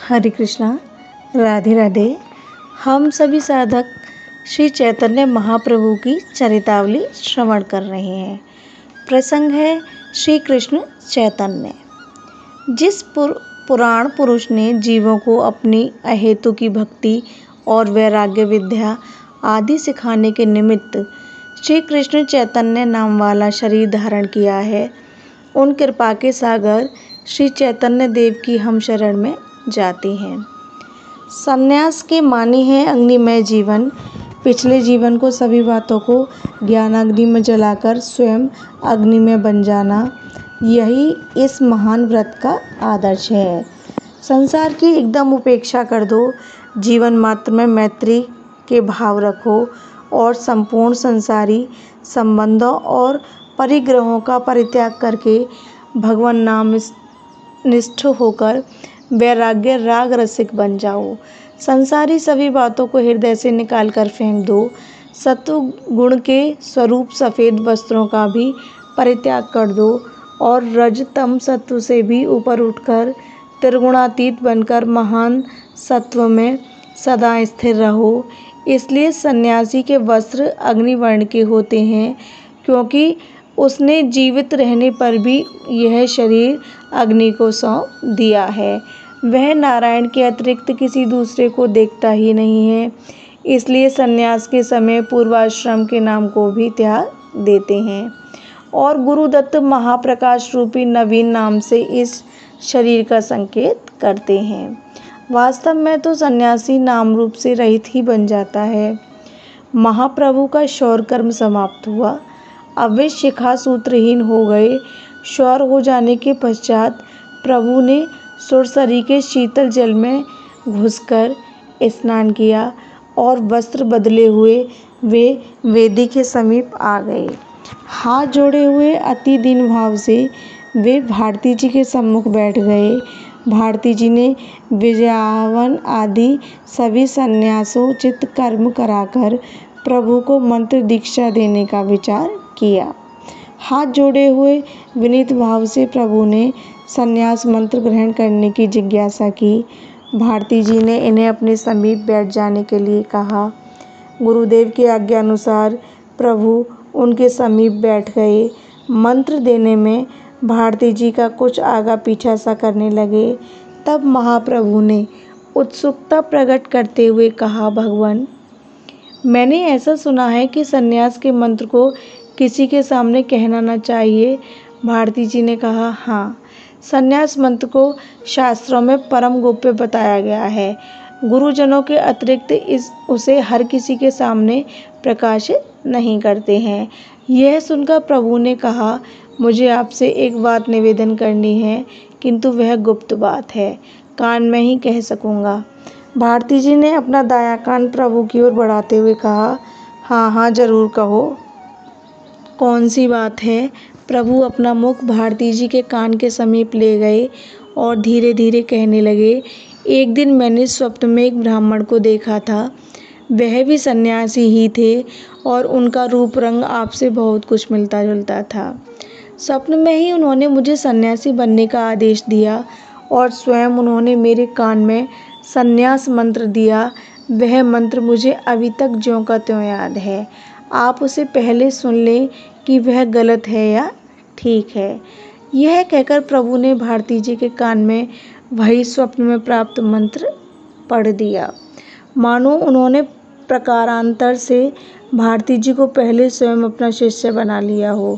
हरे कृष्णा, राधे राधे। हम सभी साधक श्री चैतन्य महाप्रभु की चरितावली श्रवण कर रहे हैं। प्रसंग है श्री कृष्ण चैतन्य। जिस पुराण पुरुष ने जीवों को अपनी अहेतु की भक्ति और वैराग्य विद्या आदि सिखाने के निमित्त श्री कृष्ण चैतन्य नाम वाला शरीर धारण किया है, उन कृपा के सागर श्री चैतन्य देव की हम शरण में जाते हैं। संन्यास के मानी है अग्निमय जीवन। पिछले जीवन को सभी बातों को ज्ञानाग्नि में जलाकर स्वयं अग्नि में बन जाना, यही इस महान व्रत का आदर्श है। संसार की एकदम उपेक्षा कर दो, जीवन मात्र में मैत्री के भाव रखो और संपूर्ण संसारी संबंधों और परिग्रहों का परित्याग करके भगवान नाम निष्ठ होकर वैराग्य राग रसिक बन जाओ। संसारी सभी बातों को हृदय से निकाल कर फेंक दो। सत्व गुण के स्वरूप सफ़ेद वस्त्रों का भी परित्याग कर दो और रज तम सत्व से भी ऊपर उठकर त्रिगुणातीत बनकर महान सत्व में सदा स्थिर रहो। इसलिए सन्यासी के वस्त्र अग्निवर्ण के होते हैं, क्योंकि उसने जीवित रहने पर भी यह शरीर अग्नि को सौंप दिया है। वह नारायण के अतिरिक्त किसी दूसरे को देखता ही नहीं है, इसलिए सन्यास के समय पूर्वाश्रम के नाम को भी त्याग देते हैं और गुरुदत्त महाप्रकाश रूपी नवीन नाम से इस शरीर का संकेत करते हैं। वास्तव में तो सन्यासी नाम रूप से रहित ही बन जाता है। महाप्रभु का शौर कर्म समाप्त हुआ, अब वे शिखा सूत्रहीन हो गए। शौर हो जाने के पश्चात प्रभु ने सुरसरी के शीतल जल में घुसकर स्नान किया और वस्त्र बदले हुए वे वेदी के समीप आ गए। हाथ जोड़े हुए अति दीन भाव से वे भारती जी के सम्मुख बैठ गए। भारती जी ने विजयावन आदि सभी संन्यासोचित कर्म कराकर प्रभु को मंत्र दीक्षा देने का विचार किया। हाथ जोड़े हुए विनीत भाव से प्रभु ने संन्यास मंत्र ग्रहण करने की जिज्ञासा की। भारती जी ने इन्हें अपने समीप बैठ जाने के लिए कहा। गुरुदेव की आज्ञा अनुसार प्रभु उनके समीप बैठ गए। मंत्र देने में भारती जी का कुछ आगा पीछा सा करने लगे। तब महाप्रभु ने उत्सुकता प्रकट करते हुए कहा, भगवान, मैंने ऐसा सुना है कि संन्यास के मंत्र को किसी के सामने कहना न चाहिए। भारती जी ने कहा, हाँ, संन्यास मंत्र को शास्त्रों में परम गोप्य बताया गया है। गुरुजनों के अतिरिक्त उसे हर किसी के सामने प्रकाशित नहीं करते हैं। यह सुनकर प्रभु ने कहा, मुझे आपसे एक बात निवेदन करनी है, किंतु वह गुप्त बात है, कान में ही कह सकूँगा। भारती जी ने अपना दायां कान प्रभु की ओर बढ़ाते हुए कहा, हाँ हाँ, जरूर कहो, कौन सी बात है। प्रभु अपना मुख भारती जी के कान के समीप ले गए और धीरे धीरे कहने लगे, एक दिन मैंने स्वप्न में एक ब्राह्मण को देखा था। वह भी सन्यासी ही थे और उनका रूप रंग आपसे बहुत कुछ मिलता जुलता था। स्वप्न में ही उन्होंने मुझे सन्यासी बनने का आदेश दिया और स्वयं उन्होंने मेरे कान में सन्यास मंत्र दिया। वह मंत्र मुझे अभी तक ज्यों का त्यों याद है। आप उसे पहले सुन लें कि वह गलत है या ठीक है। यह कहकर प्रभु ने भारती जी के कान में वही स्वप्न में प्राप्त मंत्र पढ़ दिया, मानो उन्होंने प्रकारांतर से भारती जी को पहले स्वयं अपना शिष्य बना लिया हो।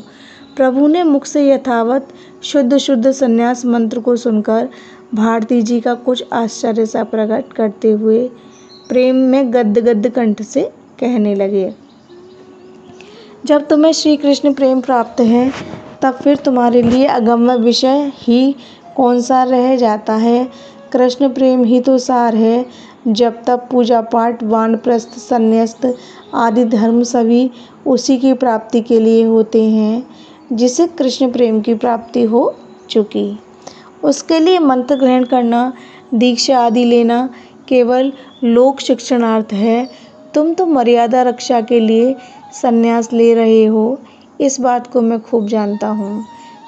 प्रभु ने मुख से यथावत शुद्ध संन्यास मंत्र को सुनकर भारती जी का कुछ आश्चर्य सा प्रकट करते हुए प्रेम में गद्गद कंठ से कहने लगे, जब तुम्हें श्री कृष्ण प्रेम प्राप्त है, तब फिर तुम्हारे लिए अगम्य विषय ही कौन सा रह जाता है। कृष्ण प्रेम ही तो सार है। जब तक पूजा पाठ, वानप्रस्थ, संन्यास्त आदि धर्म सभी उसी की प्राप्ति के लिए होते हैं, जिसे कृष्ण प्रेम की प्राप्ति हो चुकी। उसके लिए मंत्र ग्रहण करना, दीक्षा आदि लेना केवल लोक शिक्षणार्थ है। तुम तो मर्यादा रक्षा के लिए संन्यास ले रहे हो, इस बात को मैं खूब जानता हूँ।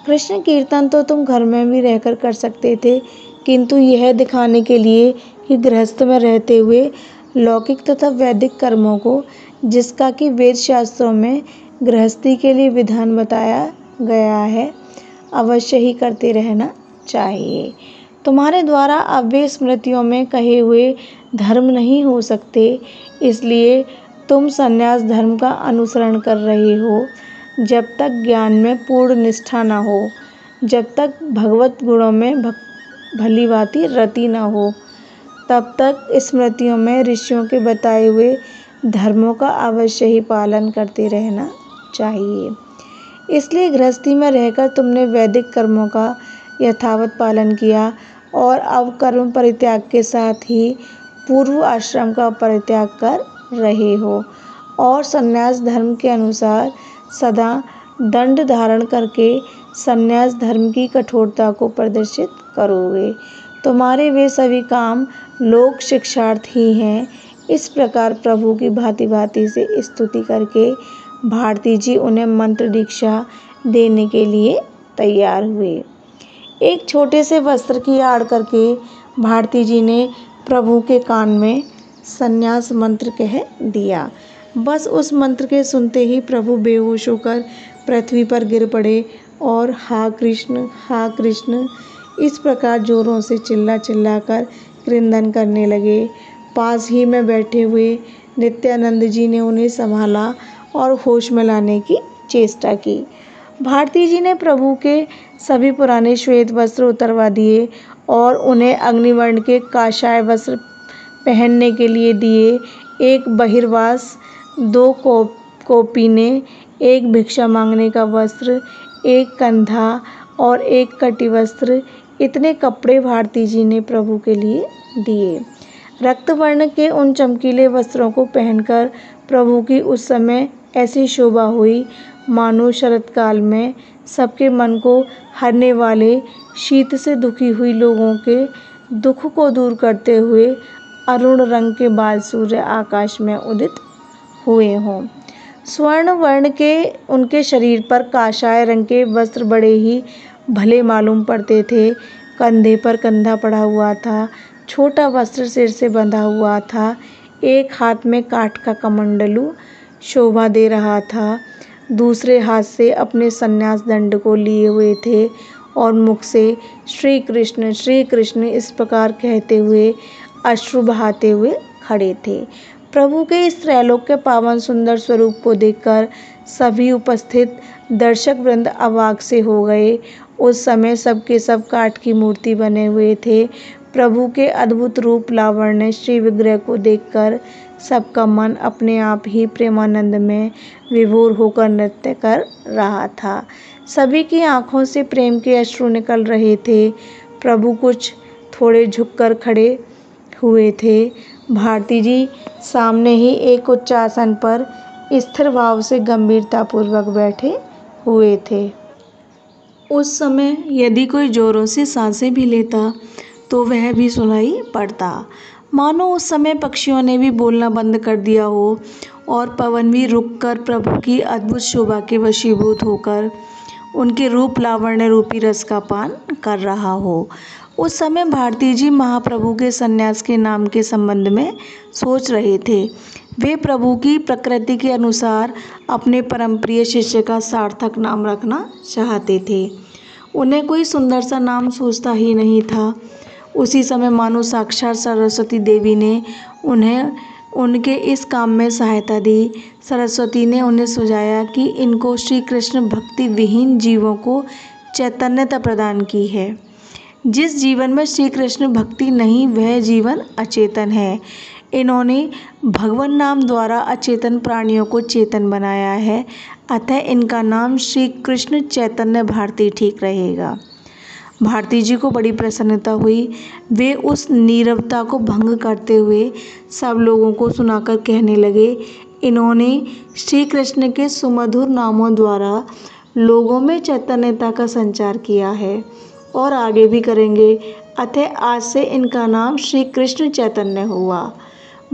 कृष्ण कीर्तन तो तुम घर में भी रहकर कर सकते थे, किंतु यह दिखाने के लिए कि गृहस्थ में रहते हुए लौकिक तथा वैदिक कर्मों को, जिसका कि वेद शास्त्रों में गृहस्थी के लिए विधान बताया गया है, अवश्य ही करते रहना चाहिए। तुम्हारे द्वारा अब वे स्मृतियों में कहे हुए धर्म नहीं हो सकते, इसलिए तुम संन्यास धर्म का अनुसरण कर रहे हो। जब तक ज्ञान में पूर्ण निष्ठा न हो, जब तक भगवत गुणों में भली भांति रति न हो, तब तक स्मृतियों में ऋषियों के बताए हुए धर्मों का अवश्य ही पालन करते रहना चाहिए। इसलिए गृहस्थी में रहकर तुमने वैदिक कर्मों का यथावत पालन किया और अब कर्म परित्याग के साथ ही पूर्व आश्रम का परित्याग कर रहे हो और संन्यास धर्म के अनुसार सदा दंड धारण करके संन्यास धर्म की कठोरता को प्रदर्शित करोगे। तुम्हारे वे सभी काम लोक शिक्षार्थ ही हैं। इस प्रकार प्रभु की भांति भांति से स्तुति करके भारती जी उन्हें मंत्र दीक्षा देने के लिए तैयार हुए। एक छोटे से वस्त्र की आड़ करके भारती जी ने प्रभु के कान में संन्यास मंत्र कह दिया। बस उस मंत्र के सुनते ही प्रभु बेहोश होकर पृथ्वी पर गिर पड़े और हा कृष्ण इस प्रकार जोरों से चिल्ला कर क्रंदन करने लगे। पास ही में बैठे हुए नित्यानंद जी ने उन्हें संभाला और होश में लाने की चेष्टा की। भारती जी ने प्रभु के सभी पुराने श्वेत वस्त्र उतरवा दिए और उन्हें अग्निवर्ण के काषाय वस्त्र पहनने के लिए दिए। एक बहिर्वास, 2 कौपीने, एक भिक्षा मांगने का वस्त्र, एक कंधा और एक कटी वस्त्र, इतने कपड़े भारती जी ने प्रभु के लिए दिए। रक्तवर्ण के उन चमकीले वस्त्रों को पहनकर प्रभु की उस समय ऐसी शोभा हुई मानो शरतकाल में सबके मन को हरने वाले, शीत से दुखी हुई लोगों के दुख को दूर करते हुए अरुण रंग के बाल सूर्य आकाश में उदित हुए हों। स्वर्ण वर्ण के उनके शरीर पर काषाय रंग के वस्त्र बड़े ही भले मालूम पड़ते थे। कंधे पर कंधा पड़ा हुआ था, छोटा वस्त्र सिर से बंधा हुआ था। एक हाथ में काठ का कमंडलू शोभा दे रहा था, दूसरे हाथ से अपने संन्यास दंड को लिए हुए थे और मुख से श्री कृष्ण इस प्रकार कहते हुए अश्रु बहाते हुए खड़े थे। प्रभु के इस त्रैलोक के पावन सुंदर स्वरूप को देखकर सभी उपस्थित दर्शक वृंद अवाक से हो गए। उस समय सबके सब काठ की मूर्ति बने हुए थे। प्रभु के अद्भुत रूप लावण्य श्री विग्रह को देखकर सबका मन अपने आप ही प्रेमानंद में विभोर होकर नृत्य कर रहा था। सभी की आंखों से प्रेम के अश्रु निकल रहे थे। प्रभु कुछ थोड़े झुककर खड़े हुए थे। भारती जी सामने ही एक उच्चासन पर स्थिर भाव से गंभीरतापूर्वक बैठे हुए थे। उस समय यदि कोई जोरों से सांसें भी लेता तो वह भी सुनाई पड़ता, मानो उस समय पक्षियों ने भी बोलना बंद कर दिया हो और पवन भी रुककर प्रभु की अद्भुत शोभा के वशीभूत होकर उनके रूप लावण्य रूपी रस का पान कर रहा हो। उस समय भारती जी महाप्रभु के संन्यास के नाम के संबंध में सोच रहे थे। वे प्रभु की प्रकृति के अनुसार अपने परम प्रिय शिष्य का सार्थक नाम रखना चाहते थे। उन्हें कोई सुंदर सा नाम सूझता ही नहीं था। उसी समय मानो साक्षात सरस्वती देवी ने उन्हें उनके इस काम में सहायता दी। सरस्वती ने उन्हें सुझाया कि इनको श्री कृष्ण भक्ति विहीन जीवों को चैतन्यता प्रदान की है। जिस जीवन में श्री कृष्ण भक्ति नहीं वह जीवन अचेतन है। इन्होंने भगवान नाम द्वारा अचेतन प्राणियों को चेतन बनाया है, अतः इनका नाम श्री कृष्ण चैतन्य भारती ठीक रहेगा। भारती जी को बड़ी प्रसन्नता हुई। वे उस नीरवता को भंग करते हुए सब लोगों को सुनाकर कहने लगे, इन्होंने श्री कृष्ण के सुमधुर नामों द्वारा लोगों में चैतन्यता का संचार किया है और आगे भी करेंगे, अतः आज से इनका नाम श्री कृष्ण चैतन्य हुआ।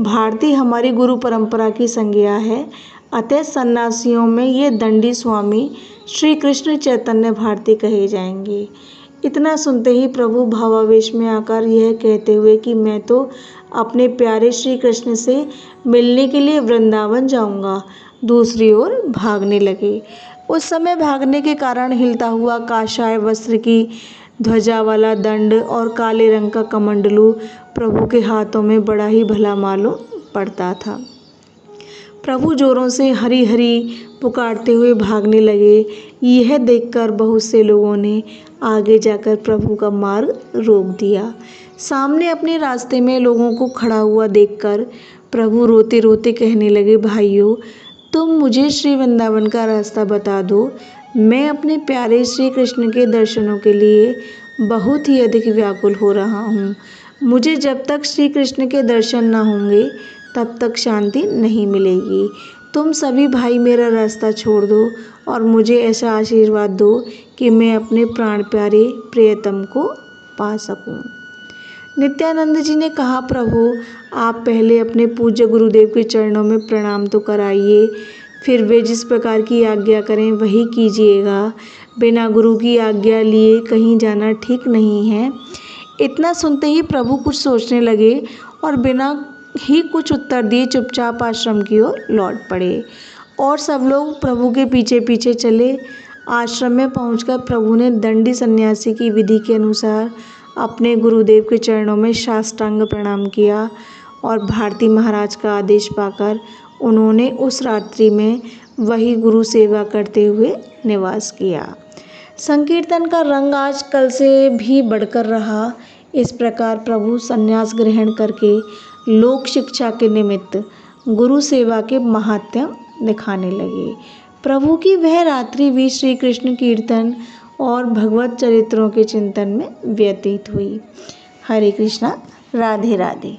भारती हमारी गुरु परंपरा की संज्ञा है, अतः सन्यासियों में ये दंडी स्वामी श्री कृष्ण चैतन्य भारती कहे जाएंगे। इतना सुनते ही प्रभु भावावेश में आकर यह कहते हुए कि मैं तो अपने प्यारे श्री कृष्ण से मिलने के लिए वृंदावन जाऊंगा, दूसरी ओर भागने लगे। उस समय भागने के कारण हिलता हुआ काषाय वस्त्र की ध्वजा वाला दंड और काले रंग का कमंडलू प्रभु के हाथों में बड़ा ही भला मालूम पड़ता था। प्रभु जोरों से हरि हरि पुकारते हुए भागने लगे। यह देखकर बहुत से लोगों ने आगे जाकर प्रभु का मार्ग रोक दिया। सामने अपने रास्ते में लोगों को खड़ा हुआ देखकर प्रभु रोते रोते कहने लगे, भाइयों, तुम मुझे श्री वृंदावन का रास्ता बता दो। मैं अपने प्यारे श्री कृष्ण के दर्शनों के लिए बहुत ही अधिक व्याकुल हो रहा हूँ। मुझे जब तक श्री कृष्ण के दर्शन न होंगे तब तक शांति नहीं मिलेगी। तुम सभी भाई मेरा रास्ता छोड़ दो और मुझे ऐसा आशीर्वाद दो कि मैं अपने प्राण प्यारे प्रियतम को पा सकूं। नित्यानंद जी ने कहा, प्रभु आप पहले अपने पूज्य गुरुदेव के चरणों में प्रणाम तो कराइए, फिर वे जिस प्रकार की आज्ञा करें वही कीजिएगा। बिना गुरु की आज्ञा लिए कहीं जाना ठीक नहीं है। इतना सुनते ही प्रभु कुछ सोचने लगे और बिना ही कुछ उत्तर दिए चुपचाप आश्रम की ओर लौट पड़े और सब लोग प्रभु के पीछे पीछे चले। आश्रम में पहुंचकर प्रभु ने दंडी सन्यासी की विधि के अनुसार अपने गुरुदेव के चरणों में साष्टांग प्रणाम किया और भारती महाराज का आदेश पाकर उन्होंने उस रात्रि में वही गुरु सेवा करते हुए निवास किया। संकीर्तन का रंग आज कल से भी बढ़कर रहा। इस प्रकार प्रभु संन्यास ग्रहण करके लोक शिक्षा के निमित्त गुरु सेवा के महात्म्य दिखाने लगे। प्रभु की वह रात्रि भी श्री कृष्ण कीर्तन और भगवत चरित्रों के चिंतन में व्यतीत हुई। हरे कृष्णा, राधे राधे।